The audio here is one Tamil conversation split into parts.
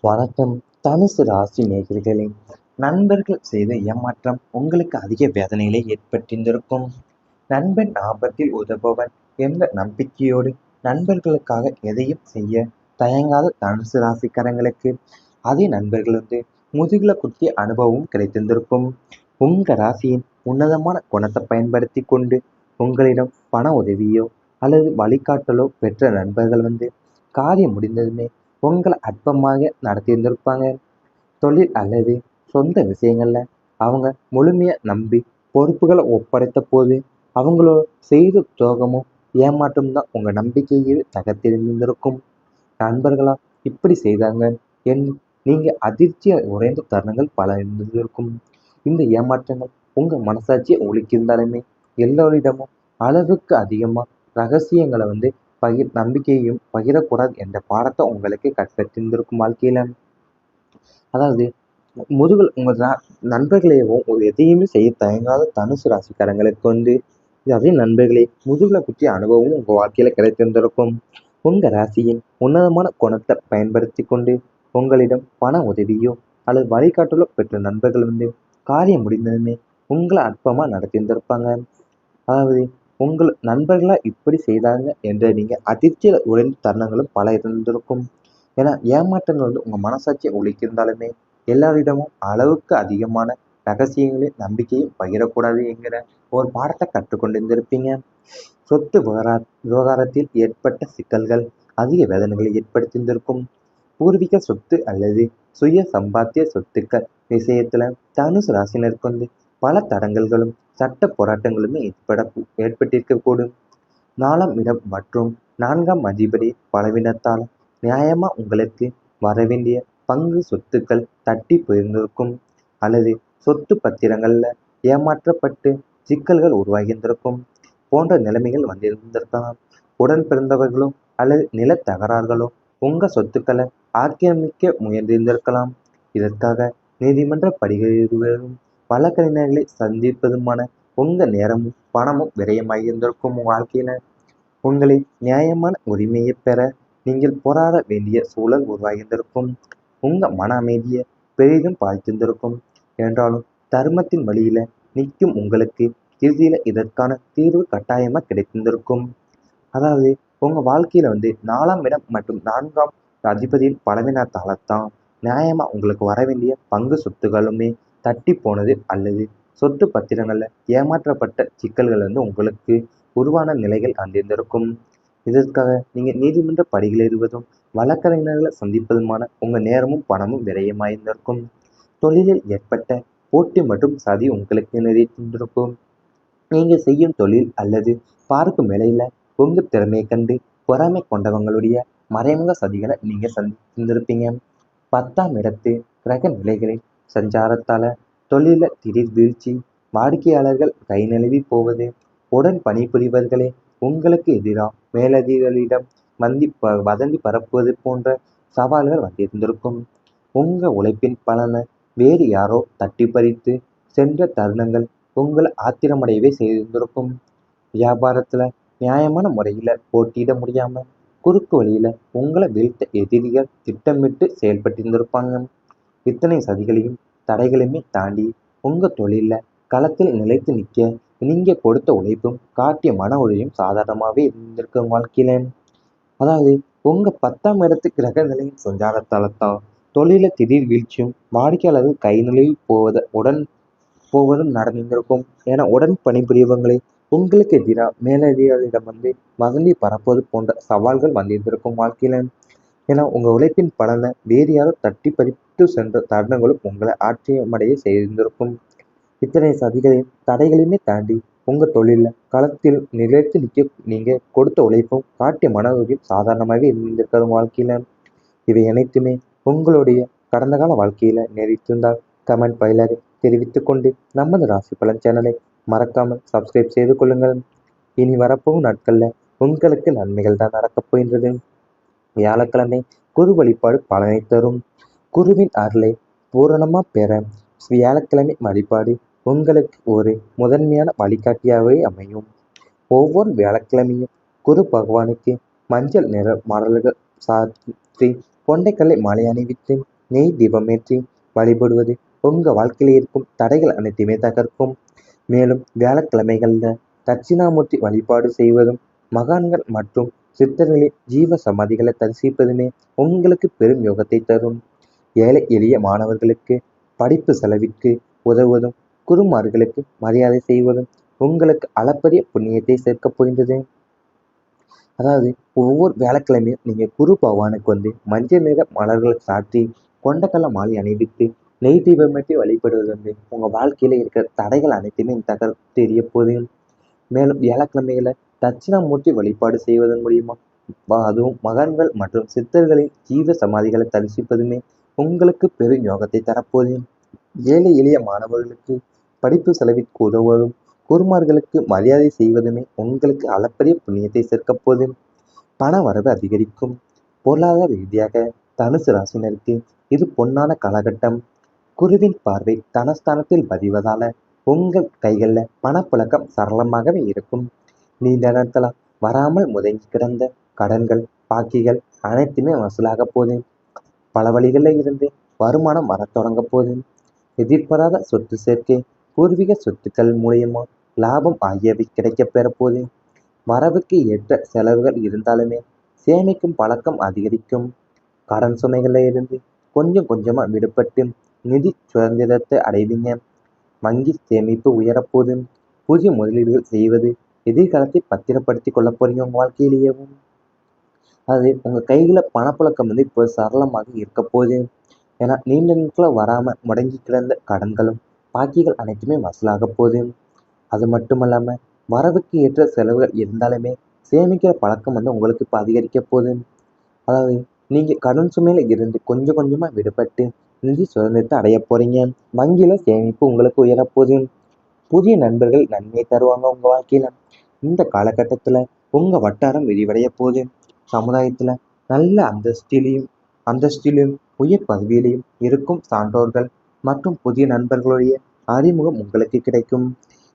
வணக்கம். தனுசு ராசி நேயர்களே, நண்பர்கள் செய்த ஏமாற்றம் உங்களுக்கு அதிக வேதனைகளை ஏற்படுத்தியிருந்திருக்கும். நண்பன் ஆபத்தில் உதவுபவன் என்ற நம்பிக்கையோடு நண்பர்களுக்காக எதையும் செய்ய தயங்காத தனுசு ராசிக்காரங்களுக்கு அதே நண்பர்கள் முதுகுல குத்திய அனுபவம் கிடைத்திருந்திருக்கும். உங்க ராசியின் உன்னதமான குணத்தை பயன்படுத்தி கொண்டு உங்களிடம் பண உதவியோ அல்லது வழிகாட்டலோ பெற்ற நண்பர்கள் காரியம் முடிந்ததுமே உங்களை அற்பமாக நடத்தியிருந்திருப்பாங்க. தொழில் அல்லது சொந்த விஷயங்கள்ல அவங்க முழுமையா நம்பி பொறுப்புகளை ஒப்படைத்த போது அவங்களோட செய்த துரோகமும் ஏமாற்றம் தான் உங்க நம்பிக்கையை தகர்த்திருந்திருக்கும். நண்பர்களா இப்படி செய்தாங்க என்று நீங்க அதிர்ச்சியா உறைந்த தருணங்கள் பல இருந்திருக்கும். இந்த ஏமாற்றங்கள் உங்க மனசாட்சியை உலுக்கியிருந்தாலுமே எல்லோரிடமும் அளவுக்கு அதிகமா ரகசியங்களை நம்பிக்கையையும் பகிரக்கூடாது என்ற பாடத்தை உங்களுக்கு கற்பித்திருந்திருக்கும் வாழ்க்கையில. அதாவது முதுகுல உங்க நண்பர்களையோ ஒரு எதையுமே செய்ய தயங்காத தனுசு ராசிக்காரங்களுக்கு அதே நண்பர்களே முதுகுல குற்றிய அனுபவமும் உங்க வாழ்க்கையில கிடைத்திருந்திருக்கும். உங்க ராசியின் உன்னதமான குணத்தை பயன்படுத்தி கொண்டு உங்களிடம் பண உதவியோ அல்லது வழிகாட்டலோ பெற்ற நண்பர்கள் காரியம் முடிந்ததுமே உங்களை அற்பமா நடத்தியிருந்திருப்பாங்க. அதாவது உங்கள் நண்பர்களா இப்படி செய்தாங்க என்று நீங்க அதிர்ச்சியில் உழைந்த தருணங்களும் பல இருந்திருக்கும். ஏன்னா ஏமாற்றங்கள் உங்க மனசாட்சியை உழைத்திருந்தாலுமே எல்லாரிடமும் அளவுக்கு அதிகமான ரகசியங்களையும் நம்பிக்கையும் பகிரக்கூடாது என்கிற ஒரு பாடத்தை கற்றுக்கொண்டிருந்திருப்பீங்க. சொத்து விவகாரத்தில் ஏற்பட்ட சிக்கல்கள் அதிக வேதனைகளை ஏற்படுத்தியிருந்திருக்கும். பூர்வீக சொத்து அல்லது சுய சம்பாத்திய சொத்துக்கள் விஷயத்துல தனுசு ராசினருக்கு பல தடங்கல்களும் சட்ட போராட்டங்களுமே ஏற்பட்டிருக்கக்கூடும். 4ஆம் இடம் மற்றும் 4ஆம் அதிபதி பலவீனத்தால் நியாயமா உங்களுக்கு வரவேண்டிய பங்கு சொத்துக்கள் தட்டி போயிருந்திருக்கும் அல்லது சொத்து பத்திரங்கள்ல ஏமாற்றப்பட்டு சிக்கல்கள் உருவாகியிருந்திருக்கும் போன்ற நிலைமைகள் வந்திருந்திருக்கலாம். உடன் பிறந்தவர்களோ அல்லது நில தகராறுகளோ உங்க சொத்துக்களை ஆக்கிரமிக்க முயன்றிருந்திருக்கலாம். இதற்காக நீதிமன்ற படிகளிலும் வழக்கறிஞர்களை சந்திப்பதுமான உங்க நேரமும் பணமும் விரயமாகியிருந்திருக்கும். உங்க வாழ்க்கையில உங்களின் நியாயமான உரிமையை பெற நீங்கள் போராட வேண்டிய சூழல் உருவாகியிருந்திருக்கும். உங்க மன அமைதியை பெரிதும் பாதித்திருந்திருக்கும். என்றாலும் தர்மத்தின் வழியில நிற்கும் உங்களுக்கு இறுதியில இதற்கான தீர்வு கட்டாயமா கிடைத்திருந்திருக்கும். அதாவது உங்க வாழ்க்கையில 4ஆம் இடம் மற்றும் 4ஆம் அதிபதியின் பலவீனத்தால்தான் நியாயமா உங்களுக்கு வர வேண்டிய பங்கு சொத்துகளுமே தட்டி போனது அல்லது சொத்து பத்திரங்கள்ல ஏமாற்றப்பட்ட சிக்கல்கள் உங்களுக்கு உருவான நிலைகள் அந்திருந்திருக்கும். இதற்காக நீங்க நீதிமன்ற படிகள் ஏறுவதும் வழக்கறிஞர்களை சந்திப்பதுமான உங்க நேரமும் பணமும் விரயமாயிருந்திருக்கும். தொழிலில் ஏற்பட்ட போட்டி மற்றும் சதி உங்களுக்கு நிறைந்திருக்கும். நீங்க செய்யும் தொழில் அல்லது பார்க்கும் வேலையில உங்க திறமையை கண்டு பொறாமை கொண்டவங்களுடைய மறைமுக சதிகளை நீங்க சந்தித்திருப்பீங்க. 10ஆம் இடத்து கிரக நிலைகளின் சஞ்சாரத்தால தொழில திடீர் வீழ்ச்சி, வாடிக்கையாளர்கள் கை நழுவி போவது, உடன் பணிபுரிவர்களே உங்களுக்கு எதிராக மேலதிகாரிகளிடம் வதந்தி பரப்புவது போன்ற சவால்கள் வந்திருந்திருக்கும். உங்க உழைப்பின் பலனை வேறு யாரோ தட்டி பறித்து சென்ற தருணங்கள் உங்களை ஆத்திரமடையவே செய்திருந்திருக்கும். வியாபாரத்துல நியாயமான முறையில போட்டியிட முடியாம குறுக்கு வழியில உங்களை வீழ்த்த எதிரிகள் திட்டமிட்டு செயல்பட்டிருந்திருப்பாங்க. இத்தனை சதிகளையும் தடைகளையுமே தாண்டி உங்க தொழில்ல களத்தில் நிலைத்து நிற்க நீங்க கொடுத்த உழைப்பும் காட்டிய மன உறுதியும் சாதாரணமாகவே இருந்திருக்க வாழ்க்கையில. அதாவது உங்க 10ஆம் இடத்து கிரக நிலையின் சஞ்சாரத்தால்தான் தொழில திடீர் வீழ்ச்சியும் வாடிக்கையாளர்கள் கை நழுவி போவதும் நடந்திருக்கும். ஏன்னா உடன் பணிபுரியவங்களை உங்களுக்கு எதிராக மேலதிகாரிகளிடம் வதந்தி பரப்புவது போன்ற சவால்கள் வந்திருந்திருக்கும் வாழ்க்கையில. ஏன்னா உங்க உழைப்பின் பலனை வேறு யாரோ தட்டி பறித்து சென்ற தருணங்களும் உங்களை ஆச்சரியமடைய செய்திருந்திருக்கும். இத்தனை சதிகளையும் தடைகளையுமே தாண்டி உங்க தொழில களத்தில் நிலைத்து நிற்க நீங்க கொடுத்த உழைப்பும் காட்டிய மன உறுதியும் சாதாரணமாகவே இருந்திருக்காது வாழ்க்கையில. இவை அனைத்துமே உங்களுடைய கடந்த கால வாழ்க்கையில நேரிட்டிருந்தால் கமெண்ட் வாயிலாக தெரிவித்துக் கொண்டு நமது ராசி பலன் சேனலை மறக்காமல் சப்ஸ்கிரைப் செய்து கொள்ளுங்கள். இனி வரப்போகும் நாட்கள்ல உங்களுக்கு நன்மைகள் தான் நடக்கப் போகின்றது. வியாழக்கிழமை குரு வழிபாடு பலனை தரும். குருவின் அருளை பூரணமா பெற வியாழக்கிழமை வழிபாடு உங்களுக்கு ஒரு முதன்மையான வழிகாட்டியாகவே அமையும். ஒவ்வொரு வியாழக்கிழமையும் குரு பகவானுக்கு மஞ்சள் நிற மலர்கள் சாற்றி கொண்டைக்கல்லை மாலை அணிவித்து நெய் தீபமேற்றி வழிபடுவது உங்க வாழ்க்கையில் இருக்கும் தடைகள் அனைத்துமே தகர்க்கும். மேலும் வியாழக்கிழமைகளில் தட்சிணாமூர்த்தி வழிபாடு செய்வதும் மகான்கள் மற்றும் சித்தர்களின் ஜீவ சமாதிகளை தரிசிப்பதுமே உங்களுக்கு பெரும் யோகத்தை தரும். ஏழை எளிய மாணவர்களுக்கு படிப்பு செலவிற்கு உதவுவதும் குருமார்களுக்கு மரியாதை செய்வதும் உங்களுக்கு அளப்பரிய புண்ணியத்தை சேர்க்கப் போகின்றது. அதாவது ஒவ்வொரு வியாழக்கிழமையும் நீங்கள் குரு பகவானுக்கு மஞ்சள் நிற மலர்களை சாற்றி கொண்டக்கல்ல மாலை அணிவித்து நெய் தீபமேற்றி வழிபடுவது உங்கள் வாழ்க்கையில் இருக்கிற தடைகள் அனைத்துமே தெரிய போதும். மேலும் வியாழக்கிழமைகளை தட்சிணாமூர்த்தி வழிபாடு செய்வதன் மூலியமா அதுவும் மகான்கள் மற்றும் சித்தர்களின் ஜீவ சமாதிகளை தரிசிப்பதுமே உங்களுக்கு பெரும் யோகத்தை தரப்போதும். ஏழை எளிய மாணவர்களுக்கு படிப்பு செலவிற்கு உதவுவதும் குருமார்களுக்கு மரியாதை செய்வதுமே உங்களுக்கு அளப்பரிய புண்ணியத்தை சேர்க்கப் போதும். பண வரவு அதிகரிக்கும். பொருளாதார ரீதியாக தனுசு ராசினருக்கு இது பொன்னான காலகட்டம். குருவின் பார்வை தனஸ்தானத்தில் பதிவதால உங்கள் கைகளில் பணப்புழக்கம் சரளமாகவே இருக்கும். நீண்ட நேரத்தில் வராமல் முடங்கி கிடந்த கடன்கள் பாக்கிகள் அனைத்துமே வசூலாக போதும். பல வழிகளில் இருந்து வருமானம் வரத் தொடங்க போதும். எதிர்பாராத சொத்து சேர்க்கை பூர்வீக சொத்துக்கள் மூலியமா லாபம் ஆகியவை கிடைக்கப் பெற போதும். வரவுக்கு ஏற்ற செலவுகள் இருந்தாலுமே சேமிக்கும் பழக்கம் அதிகரிக்கும். கடன் சுமைகளில் இருந்து கொஞ்சம் கொஞ்சமாக விடுபட்டு நிதி சுதந்திரத்தை அடைவீங்க. வங்கி சேமிப்பு உயரப்போதும். புதிய முதலீடுகள் செய்வது எதிர்காலத்தை பத்திரப்படுத்தி கொள்ள போறீங்க உங்கள் வாழ்க்கையிலேயேவும். அது உங்கள் கையில் பணப்புழக்கம் இப்போ சரளமாக இருக்க போகுது. ஏன்னா நீண்ட நாட்களில் வராமல் முடங்கி கிடந்த கடன்களும் பாக்கிகள் அனைத்துமே வசூலாக போகுது. அது மட்டும் இல்லாமல் வரவுக்கு ஏற்ற செலவுகள் இருந்தாலுமே சேமிக்கிற பழக்கம் உங்களுக்கு இப்போ அதிகரிக்க போகுது. அதாவது நீங்கள் கடன் சுமையில் இருந்து கொஞ்சம் கொஞ்சமாக விடுபட்டு நிதி சுதந்திரத்தை அடைய போகிறீங்க. வங்கியில் சேமிப்பு உங்களுக்கு உயரப்போகுது. புதிய நண்பர்கள் நன்மையை தருவாங்க உங்கள் வாழ்க்கையில். இந்த காலகட்டத்தில் உங்கள் வட்டாரம் விரிவடைய போகுது. சமுதாயத்தில் நல்ல அந்தஸ்திலையும் உயர் பதவியிலையும் இருக்கும் சான்றோர்கள் மற்றும் புதிய நண்பர்களுடைய அறிமுகம் உங்களுக்கு கிடைக்கும்.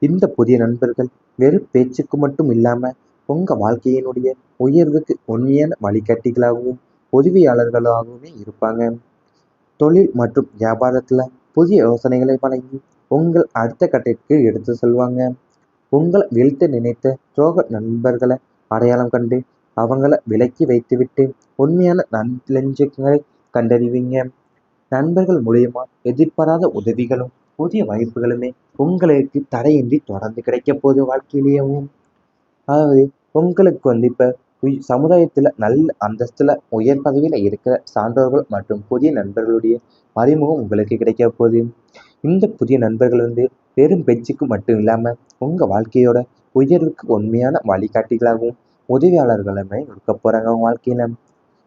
இந்த புதிய நண்பர்கள் வெறும் பேச்சுக்கு மட்டும் இல்லாமல் உங்கள் வாழ்க்கையினுடைய உயர்வுக்கு உண்மையான வழிகாட்டிகளாகவும் உதவியாளர்களாகவுமே இருப்பாங்க. தொழில் மற்றும் வியாபாரத்தில் புதிய யோசனைகளை வழங்கி உங்கள் அடுத்த கட்டத்திற்கு எடுத்து செல்வாங்க. உங்களை வீழ்த்த நினைத்த துரோக நண்பர்களை அடையாளம் கண்டு அவங்கள விலக்கி வைத்துவிட்டு உண்மையான நெஞ்சங்களை கண்டறிவீங்க. நண்பர்கள் மூலியமா எதிர்பாராத உதவிகளும் புதிய வாய்ப்புகளுமே உங்களுக்கு தடையின்றி தொடர்ந்து கிடைக்க போது வாழ்க்கையிலேயும். அதாவது உங்களுக்கு இப்போ சமுதாயத்தில் நல்ல அந்தஸ்தில் உயர் பதவியில் இருக்கிற சான்றோர்கள் மற்றும் புதிய நண்பர்களுடைய அறிமுகம் உங்களுக்கு கிடைக்க போகுது. இந்த புதிய நண்பர்கள் வெறும் பேச்சுக்கு மட்டும் இல்லாமல் உங்கள் வாழ்க்கையோட உயர்வுக்கு உண்மையான வழிகாட்டிகளாகவும் உதவியாளர்களுமே இருக்க போகிறாங்க உங்கள் வாழ்க்கையில்.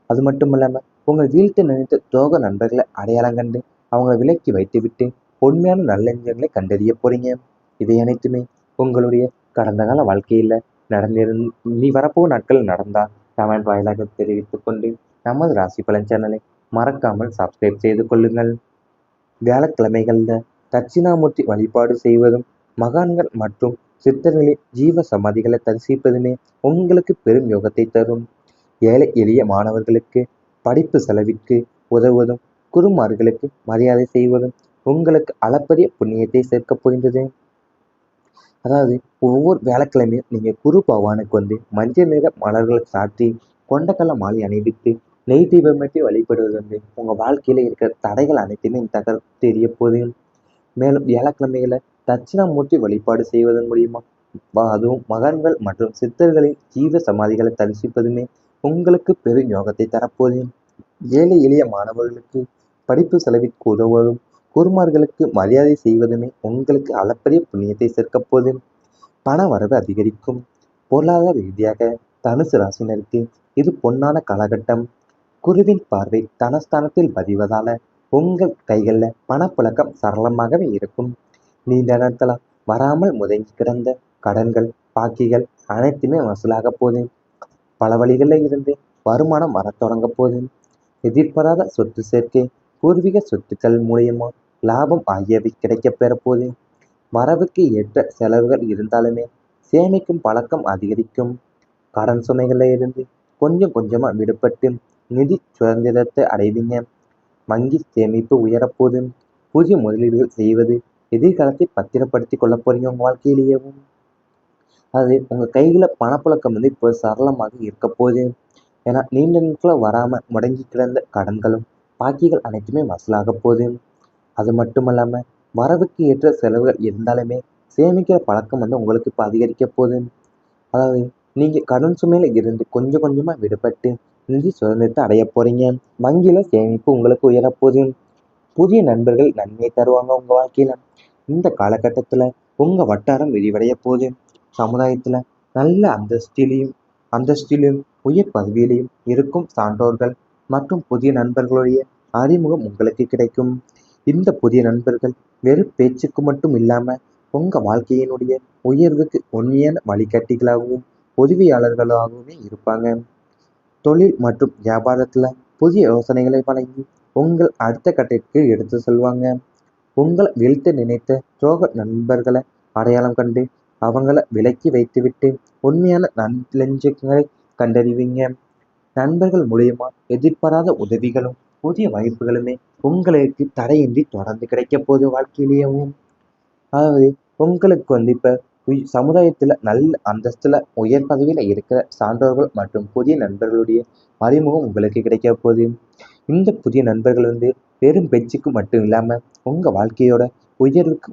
அது மட்டும் இல்லாமல் உங்கள் வீழ்த்த நினைத்த துரோக நண்பர்களை அடையாளம் கண்டு அவங்கள விலக்கி வைத்துவிட்டு உண்மையான நல்லெஞ்சங்களை கண்டறிய போகிறீங்க. இவை அனைத்துமே உங்களுடைய கடந்த கால வாழ்க்கையில் நீ வரப்போகும் நாட்கள் நடந்தால் கமெண்ட் வாயிலாக தெரிவித்துக் கொண்டு நமது ராசி பலன் சேனலை மறக்காமல் சப்ஸ்கிரைப் செய்து கொள்ளுங்கள். வியாழக்கிழமைகளில் தட்சிணாமூர்த்தி வழிபாடு செய்வதும் மகான்கள் மற்றும் சித்தர்களின் ஜீவ சமாதிகளை தரிசிப்பதுமே உங்களுக்கு பெரும் யோகத்தை தரும். ஏழை எளிய மாணவர்களுக்கு படிப்பு செலவிற்கு உதவுவதும் குருமார்களுக்கு மரியாதை செய்வதும் உங்களுக்கு அளப்பரிய புண்ணியத்தை சேர்க்கப் போகின்றது. அதாவது ஒவ்வொரு வியாழக்கிழமையும் நீங்கள் குரு பகவானுக்கு மஞ்சள் நிற மலர்களை சாற்றி கொண்டக்கல்ல மாலை அணிவித்து நெய் தீபமேற்றி வழிபடுவது உங்கள் வாழ்க்கையில் இருக்கிற தடைகள் அனைத்துமே தெரிய போதும். மேலும் வியாழக்கிழமைகளை தட்சிணாமூர்த்தி வழிபாடு செய்வதன் மூலியமா அதுவும் மகான்கள் மற்றும் சித்தர்களின் ஜீவ சமாதிகளை தரிசிப்பதுமே உங்களுக்கு பெரும் யோகத்தை தரப்போதும். ஏழை எளிய மாணவர்களுக்கு படிப்பு செலவிற்கு உதவுவதும் குருமார்களுக்கு மரியாதை செய்வதுமே உங்களுக்கு அளப்பரிய புண்ணியத்தை சேர்க்கப் போதும். பண வரவு அதிகரிக்கும். பொருளாதார ரீதியாக தனுசு ராசினருக்கு இது பொன்னான காலகட்டம். குருவின் பார்வை தனஸ்தானத்தில் பதிவதால உங்கள் கைகளில் பணப்புழக்கம் சரளமாகவே இருக்கும். நீண்ட நேரத்தில் வராமல் முடங்கி கிடந்த கடன்கள் பாக்கிகள் அனைத்துமே வசூலாக போதும். பல வழிகளில் இருந்து வருமானம் வரத் தொடங்க போதும். எதிர்பாராத சொத்து சேர்க்கை பூர்வீக சொத்துக்கள் மூலியமா லாபம் ஆகியவை கிடைக்கப் பெற போதும். வரவுக்கு ஏற்ற செலவுகள் இருந்தாலுமே சேமிக்கும் பழக்கம் அதிகரிக்கும். கடன் சுமைகளில் இருந்து கொஞ்சம் கொஞ்சமாக விடுபட்டு நிதி சுதந்திரத்தை அடைவீங்க. வங்கி சேமிப்பு உயரப்போகுது. புதிய முதலீடுகள் செய்வது எதிர்காலத்தை பத்திரப்படுத்தி கொள்ள போறீங்க உங்க வாழ்க்கையிலேயேவும். அது உங்க கையில பணப்புழக்கம் இப்போ சரளமாக இருக்க போகுது. ஏன்னா நீண்ட நாட்களா வராம முடங்கி கிடந்த கடன்களும் பாக்கிகள் அனைத்துமே வசூலாக போகுது. அது மட்டும் இல்லாம வரவுக்கு ஏற்ற செலவுகள் இருந்தாலுமே சேமிக்கிற பழக்கம் உங்களுக்கு இப்போ அதிகரிக்க போகுது. அதாவது நீங்க கடன் சுமையில இருந்து கொஞ்சம் கொஞ்சமா விடுபட்டு நிதி சுதந்திரத்தை அடைய போறீங்க. வங்கியில சேமிப்பு உங்களுக்கு உயரப்போகுது. புதிய நண்பர்கள் நன்மையை தருவாங்க உங்க வாழ்க்கையில. இந்த காலகட்டத்துல உங்க வட்டாரம் விரிவடைய போகுது. சமுதாயத்துல நல்ல அந்தஸ்திலும் உயர் பதவியிலையும் இருக்கும் சான்றோர்கள் மற்றும் புதிய நண்பர்களுடைய அறிமுகம் உங்களுக்கு கிடைக்கும். இந்த புதிய நண்பர்கள் வெறும் பேச்சுக்கு மட்டும் இல்லாம உங்க வாழ்க்கையினுடைய உயர்வுக்கு உண்மையான வழிகாட்டிகளாகவும் உதவியாளர்களாகவுமே இருப்பாங்க. தொழில் மற்றும் வியாபாரத்துல புதிய யோசனைகளை வழங்கி உங்கள் அடுத்த கட்டத்திற்கு எடுத்து செல்வாங்க. உங்களை வீழ்த்த நினைத்த துரோக நண்பர்களை அடையாளம் கண்டு அவங்கள விலக்கி வைத்துவிட்டு உண்மையான நெஞ்சங்களை கண்டறிவீங்க. நண்பர்கள் மூலியமா எதிர்பாராத உதவிகளும் புதிய வாய்ப்புகளுமே உங்களுக்கு தடையின்றி தொடர்ந்து கிடைக்க போகுது வாழ்க்கையிலேயும். அதாவது உங்களுக்கு இப்ப சமுதாயத்துல நல்ல அந்தஸ்துல உயர் பதவியில இருக்கிற சான்றோர்கள் மற்றும் புதிய நண்பர்களுடைய அறிமுகம் உங்களுக்கு கிடைக்க போகுது. இந்த புதிய நண்பர்கள் வெறும் பேச்சுக்கு மட்டும் இல்லாம உங்க வாழ்க்கையோட உயர்வுக்கு